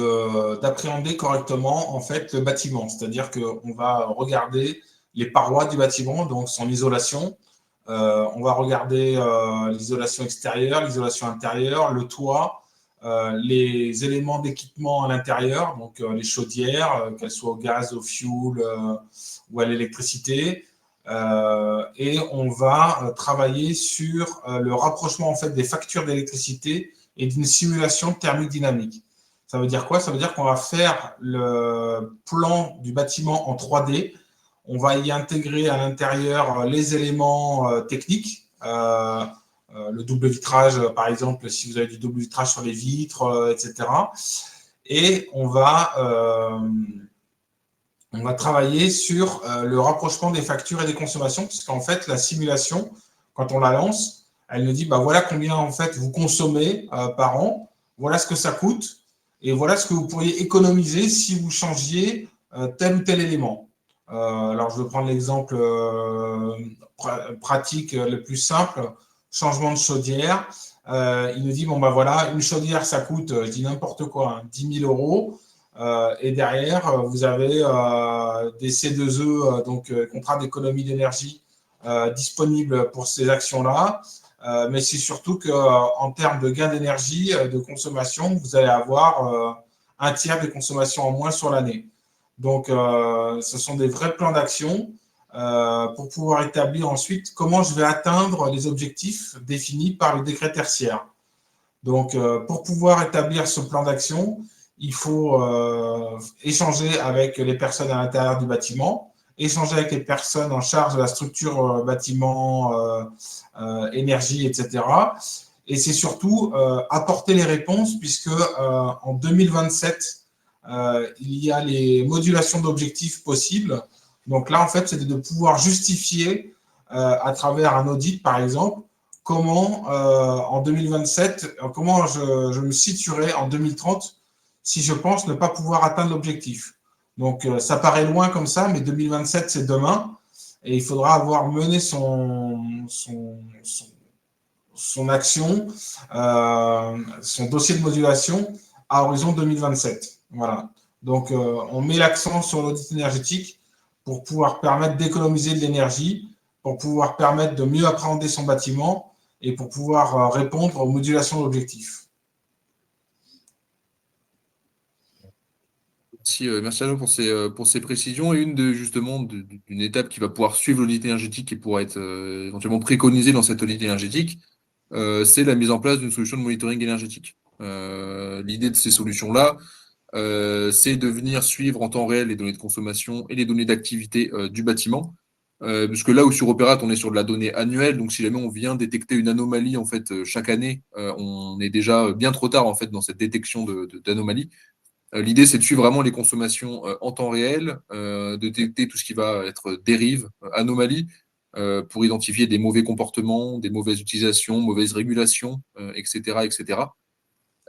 d'appréhender correctement en fait le bâtiment, c'est-à-dire qu'on va regarder les parois du bâtiment, donc son isolation. On va regarder l'isolation extérieure, l'isolation intérieure, le toit, les éléments d'équipement à l'intérieur, donc les chaudières, qu'elles soient au gaz, au fioul ou à l'électricité. Et on va travailler sur le rapprochement en fait des factures d'électricité et d'une simulation thermique dynamique. Ça veut dire quoi? Ça veut dire qu'on va faire le plan du bâtiment en 3D. On va y intégrer à l'intérieur les éléments techniques, le double vitrage, par exemple, si vous avez du double vitrage sur les vitres, etc. Et on va travailler sur le rapprochement des factures et des consommations, puisqu'en fait, la simulation, quand on la lance, elle nous dit, bah, voilà combien en fait vous consommez par an, voilà ce que ça coûte, et voilà ce que vous pourriez économiser si vous changiez tel ou tel élément. Alors, je vais prendre l'exemple pratique le plus simple, changement de chaudière. Il nous dit, bon, bah voilà, une chaudière, ça coûte, je dis n'importe quoi, hein, 10 000 euros. Et derrière, vous avez des C2E, donc contrats d'économie d'énergie, disponibles pour ces actions-là. Mais c'est surtout qu'en termes de gain d'énergie, de consommation, vous allez avoir un tiers des consommations en moins sur l'année. Donc, ce sont des vrais plans d'action pour pouvoir établir ensuite comment je vais atteindre les objectifs définis par le décret tertiaire. Donc, pour pouvoir établir ce plan d'action, il faut échanger avec les personnes à l'intérieur du bâtiment, échanger avec les personnes en charge de la structure bâtiment, énergie, etc. Et c'est surtout apporter les réponses, puisque en 2027, il y a les modulations d'objectifs possibles. Donc là, en fait, c'est de pouvoir justifier à travers un audit, par exemple, comment en 2027, comment je me situerai en 2030 si je pense ne pas pouvoir atteindre l'objectif. Donc, ça paraît loin comme ça, mais 2027, c'est demain. Et il faudra avoir mené son action, son dossier de modulation à horizon 2027. Voilà. Donc, on met l'accent sur l'audit énergétique pour pouvoir permettre d'économiser de l'énergie, pour pouvoir permettre de mieux appréhender son bâtiment et pour pouvoir répondre aux modulations d'objectifs. Merci à vous pour ces précisions. Et d'une étape qui va pouvoir suivre l'audit énergétique et pourra être éventuellement préconisée dans cette audit énergétique, c'est la mise en place d'une solution de monitoring énergétique. L'idée de ces solutions-là, c'est de venir suivre en temps réel les données de consommation et les données d'activité du bâtiment puisque là où sur Opérat, on est sur de la donnée annuelle, donc si jamais on vient détecter une anomalie en fait chaque année, on est déjà bien trop tard en fait dans cette détection d'anomalie. L'idée, c'est de suivre vraiment les consommations en temps réel, de détecter tout ce qui va être dérive, anomalie, pour identifier des mauvais comportements, des mauvaises utilisations, mauvaises régulations, etc., etc.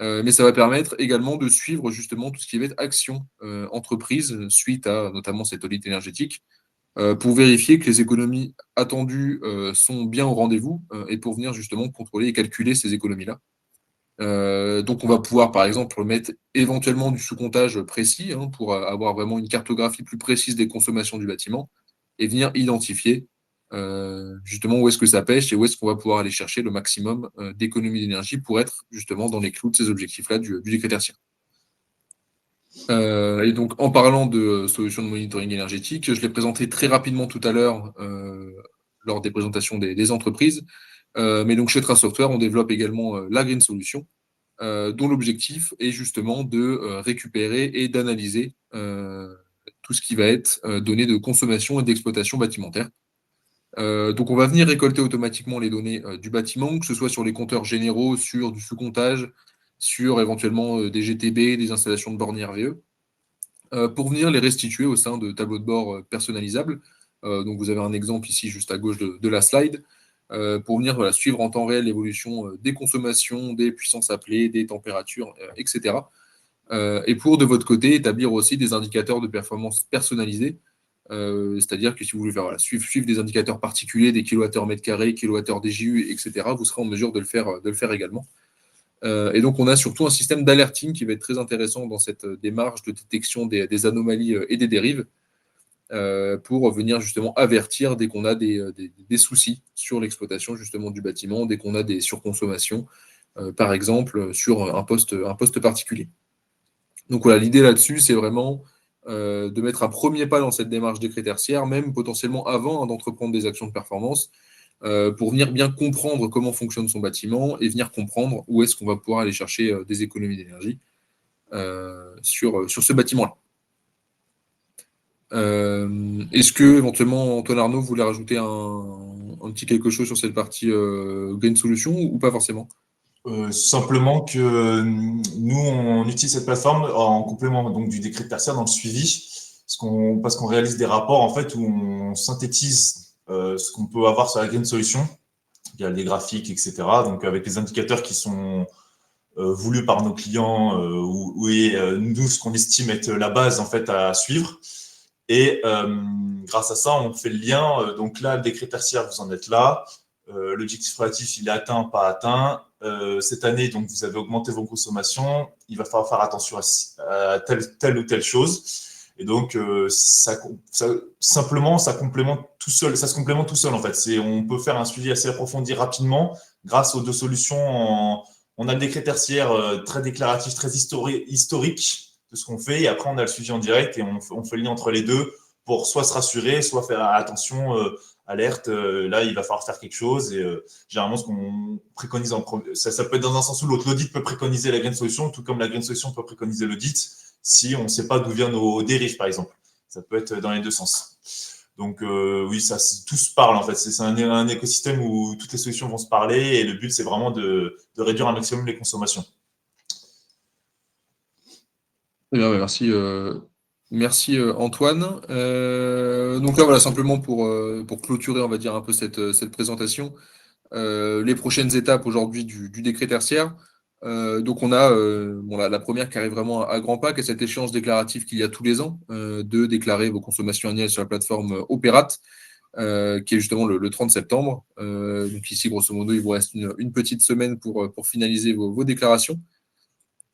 Mais ça va permettre également de suivre justement tout ce qui va être action entreprise suite à notamment cette audit énergétique, pour vérifier que les économies attendues sont bien au rendez-vous et pour venir justement contrôler et calculer ces économies-là. Donc, on va pouvoir, par exemple, mettre éventuellement du sous-comptage précis pour avoir vraiment une cartographie plus précise des consommations du bâtiment et venir identifier justement où est-ce que ça pêche et où est-ce qu'on va pouvoir aller chercher le maximum d'économie d'énergie pour être justement dans les clous de ces objectifs-là du décret tertiaire. Et donc, en parlant de solutions de monitoring énergétique, je l'ai présenté très rapidement tout à l'heure lors des présentations des entreprises. Mais donc, chez Trace Software, on développe également la Green Solution, dont l'objectif est justement de récupérer et d'analyser tout ce qui va être données de consommation et d'exploitation bâtimentaire. Donc, on va venir récolter automatiquement les données du bâtiment, que ce soit sur les compteurs généraux, sur du sous-comptage, sur éventuellement des GTB, des installations de bornes RVE, pour venir les restituer au sein de tableaux de bord personnalisables. Donc, vous avez un exemple ici juste à gauche de la slide, pour venir suivre en temps réel l'évolution des consommations, des puissances appelées, des températures, etc. Et pour, de votre côté, établir aussi des indicateurs de performance personnalisés, c'est-à-dire que si vous voulez faire suivre des indicateurs particuliers, des kilowattheures mètre carré, kilowattheures DJU, etc., vous serez en mesure de le faire également. Et donc, on a surtout un système d'alerting qui va être très intéressant dans cette démarche de détection des anomalies et des dérives, pour venir justement avertir dès qu'on a des soucis sur l'exploitation justement du bâtiment, dès qu'on a des surconsommations, par exemple, sur un poste particulier. Donc voilà, l'idée là-dessus, c'est vraiment de mettre un premier pas dans cette démarche décret tertiaire, même potentiellement avant d'entreprendre des actions de performance, pour venir bien comprendre comment fonctionne son bâtiment et venir comprendre où est-ce qu'on va pouvoir aller chercher des économies d'énergie sur ce bâtiment-là. Est-ce que éventuellement Antoine Arnaud voulait rajouter un petit quelque chose sur cette partie Green Solution ou pas forcément? Simplement que nous, on utilise cette plateforme en complément donc, du décret tertiaire dans le suivi, parce qu'on réalise des rapports en fait où on synthétise ce qu'on peut avoir sur la Green Solution. Il y a des graphiques, etc. Donc avec les indicateurs qui sont voulus par nos clients nous, ce qu'on estime être la base en fait à suivre. Et grâce à ça, on fait le lien. Donc là, le décret tertiaire, vous en êtes là. L'objectif relatif, il est atteint, pas atteint. Cette année, donc, vous avez augmenté vos consommations. Il va falloir faire attention à telle ou telle chose. Et donc, simplement, ça complémente tout seul. Ça se complémente tout seul, en fait. On peut faire un suivi assez approfondi rapidement grâce aux deux solutions. On a le décret tertiaire très déclaratif, très historique de ce qu'on fait. Et après, on a le suivi en direct et on fait le lien entre les deux pour soit se rassurer, soit faire attention, alerte, là, il va falloir faire quelque chose. Et généralement, ce qu'on préconise, ça peut être dans un sens ou l'autre. L'audit peut préconiser la Green Solution, tout comme la Green Solution peut préconiser l'audit si on ne sait pas d'où viennent nos dérives, par exemple. Ça peut être dans les deux sens. Donc, oui, tout se parle, en fait. C'est un écosystème où toutes les solutions vont se parler et le but, c'est vraiment de réduire un maximum les consommations. Très bien, merci Antoine. Donc là, voilà, simplement pour clôturer, on va dire, un peu cette présentation, les prochaines étapes aujourd'hui du décret tertiaire. Donc on a la première qui arrive vraiment à grands pas, qui est cette échéance déclarative qu'il y a tous les ans, de déclarer vos consommations annuelles sur la plateforme Opérat, qui est justement le 30 septembre. Donc ici, grosso modo, il vous reste une petite semaine pour finaliser vos déclarations.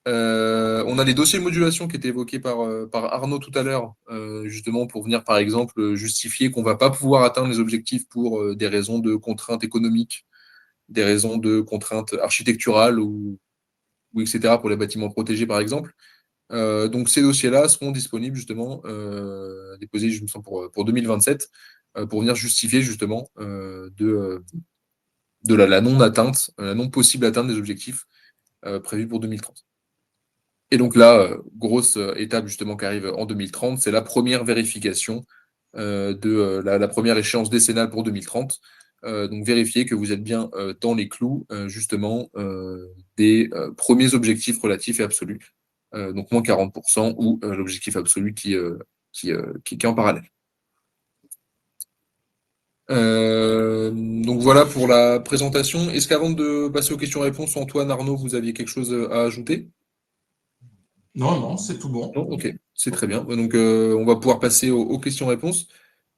On a les dossiers de modulation qui étaient évoqués par Arnaud tout à l'heure, justement pour venir, par exemple, justifier qu'on ne va pas pouvoir atteindre les objectifs pour des raisons de contraintes économiques, des raisons de contraintes architecturales ou etc. pour les bâtiments protégés, par exemple. Donc ces dossiers-là seront disponibles justement, déposés, je me sens, pour 2027, pour venir justifier justement de la non-atteinte, la non-possible atteinte des objectifs prévus pour 2030. Et donc là, grosse étape justement qui arrive en 2030, c'est la première vérification de la première échéance décennale pour 2030. Donc vérifiez que vous êtes bien dans les clous justement des premiers objectifs relatifs et absolus. Donc moins 40% ou l'objectif absolu qui est en parallèle. Donc voilà pour la présentation. Est-ce qu'avant de passer aux questions-réponses, Antoine, Arnaud, vous aviez quelque chose à ajouter? Non, c'est tout bon. Non, ok, c'est très bien. Donc on va pouvoir passer aux questions-réponses.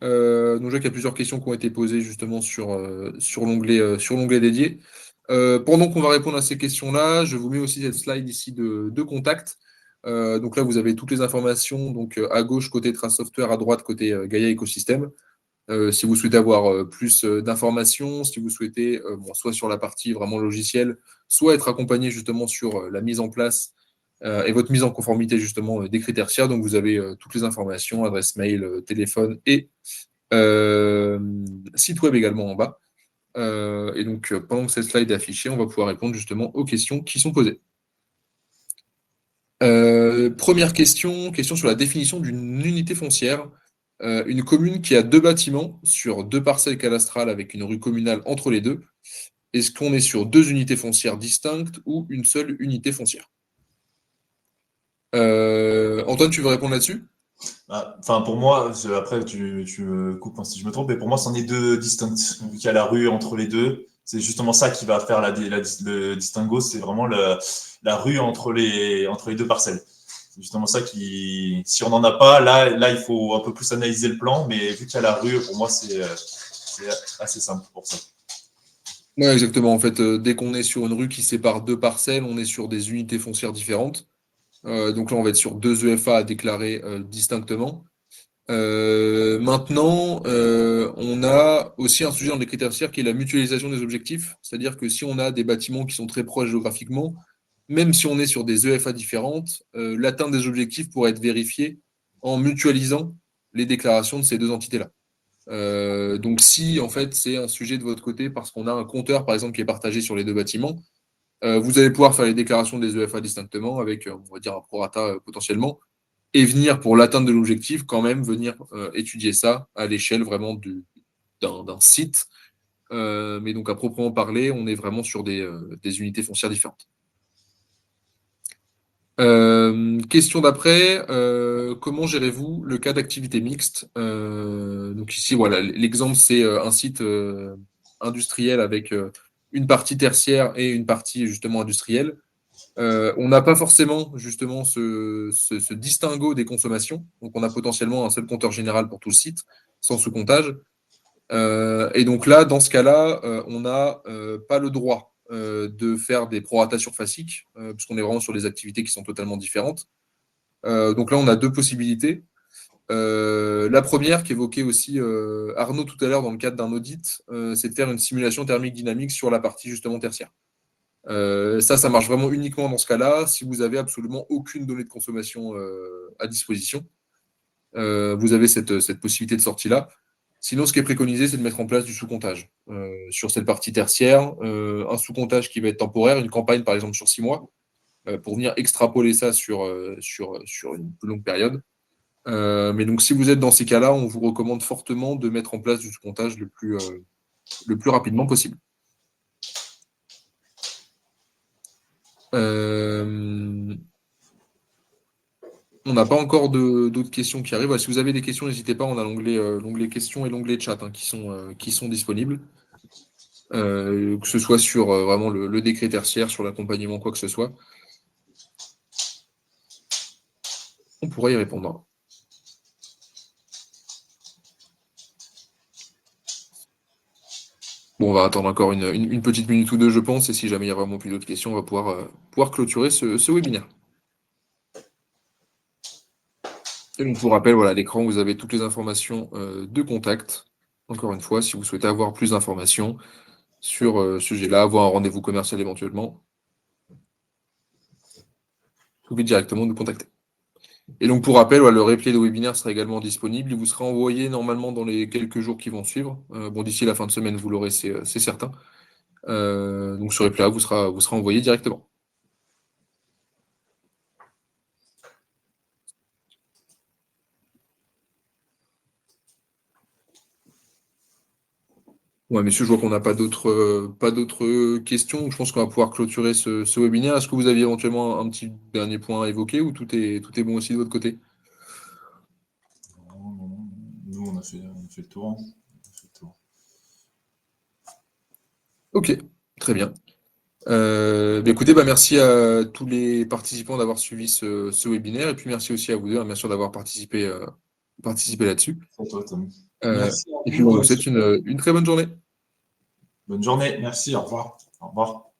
Donc je vois qu'il y a plusieurs questions qui ont été posées justement sur l'onglet dédié. Pendant qu'on va répondre à ces questions-là, je vous mets aussi cette slide ici de contact. Donc là, vous avez toutes les informations. Donc à gauche, côté Trace Software, à droite, côté Gaia Écosystème. Si vous souhaitez avoir plus d'informations, si vous souhaitez, soit sur la partie vraiment logicielle, soit être accompagné justement sur la mise en place et votre mise en conformité justement des critères CIR. Donc vous avez toutes les informations, adresse mail, téléphone et site web également en bas. Et donc pendant que cette slide est affichée, on va pouvoir répondre justement aux questions qui sont posées. Première question sur la définition d'une unité foncière. Une commune qui a 2 bâtiments sur 2 parcelles cadastrales avec une rue communale entre les deux. Est-ce qu'on est sur 2 unités foncières distinctes ou une seule unité foncière? Antoine, tu veux répondre là-dessus? Enfin, pour moi, après, tu me coupes si je me trompe, mais pour moi, c'en est deux distinctes. Vu qu'il y a la rue entre les deux, c'est justement ça qui va faire le distinguo, c'est vraiment la rue entre les deux parcelles. C'est justement ça qui, si on n'en a pas, là, il faut un peu plus analyser le plan, mais vu qu'il y a la rue, pour moi, c'est assez simple pour ça. Ouais, exactement. En fait, dès qu'on est sur une rue qui sépare 2 parcelles, on est sur des unités foncières différentes. Donc là, on va être sur 2 EFA à déclarer distinctement. Maintenant, on a aussi un sujet dans les critères CIR qui est la mutualisation des objectifs. C'est-à-dire que si on a des bâtiments qui sont très proches géographiquement, même si on est sur des EFA différentes, l'atteinte des objectifs pourrait être vérifiée en mutualisant les déclarations de ces 2 entités-là. Donc si en fait c'est un sujet de votre côté parce qu'on a un compteur par exemple qui est partagé sur les 2 bâtiments, vous allez pouvoir faire les déclarations des EFA distinctement avec, on va dire, un prorata potentiellement, et venir pour l'atteinte de l'objectif, quand même venir étudier ça à l'échelle vraiment d'un site. Mais donc à proprement parler, on est vraiment sur des unités foncières différentes. Question d'après, comment gérez-vous le cas d'activité mixte? Donc ici, voilà, l'exemple, c'est un site industriel avec une partie tertiaire et une partie justement industrielle. On n'a pas forcément justement ce distinguo des consommations. Donc, on a potentiellement un seul compteur général pour tout le site, sans sous-comptage. Et donc là, dans ce cas-là, on n'a pas le droit de faire des prorata surfaciques, puisqu'on est vraiment sur des activités qui sont totalement différentes. Donc là, on a 2 possibilités. La première, qu'évoquait aussi Arnaud tout à l'heure dans le cadre d'un audit, c'est de faire une simulation thermique dynamique sur la partie justement tertiaire. Ça marche vraiment uniquement dans ce cas-là, si vous avez absolument aucune donnée de consommation à disposition. Vous avez cette possibilité de sortie-là. Sinon, ce qui est préconisé, c'est de mettre en place du sous-comptage sur cette partie tertiaire, un sous-comptage qui va être temporaire, une campagne par exemple sur 6 mois, pour venir extrapoler ça sur une plus longue période. Mais donc, si vous êtes dans ces cas-là, on vous recommande fortement de mettre en place du sous-comptage le plus rapidement possible. On n'a pas encore d'autres questions qui arrivent. Si vous avez des questions, n'hésitez pas. On a l'onglet questions et l'onglet chat qui sont disponibles. Que ce soit sur vraiment le décret tertiaire, sur l'accompagnement, quoi que ce soit. On pourrait y répondre. Bon, on va attendre encore une petite minute ou deux, je pense. Et si jamais il y a vraiment plus d'autres questions, on va pouvoir clôturer ce webinaire. Et donc, pour rappel, voilà, à l'écran, vous avez toutes les informations de contact. Encore une fois, si vous souhaitez avoir plus d'informations sur ce sujet-là, avoir un rendez-vous commercial éventuellement, vous pouvez directement nous contacter. Et donc, pour rappel, le replay de webinaire sera également disponible. Il vous sera envoyé normalement dans les quelques jours qui vont suivre. Bon, d'ici la fin de semaine, vous l'aurez, c'est certain. Donc, ce replay-là vous sera envoyé directement. Ouais, messieurs, je vois qu'on n'a pas d'autres questions. Je pense qu'on va pouvoir clôturer ce webinaire. Est-ce que vous aviez éventuellement un petit dernier point à évoquer ou tout est bon aussi de votre côté? Non, non, non. Nous, on a fait le tour. On a fait le tour. Ok, très bien. Écoutez, merci à tous les participants d'avoir suivi ce webinaire et puis merci aussi à vous deux, hein, bien sûr, d'avoir participé là-dessus. C'est à toi, Tom. Merci à Et puis, vous. on vous souhaite une très bonne journée. Bonne journée. Merci. Au revoir. Au revoir.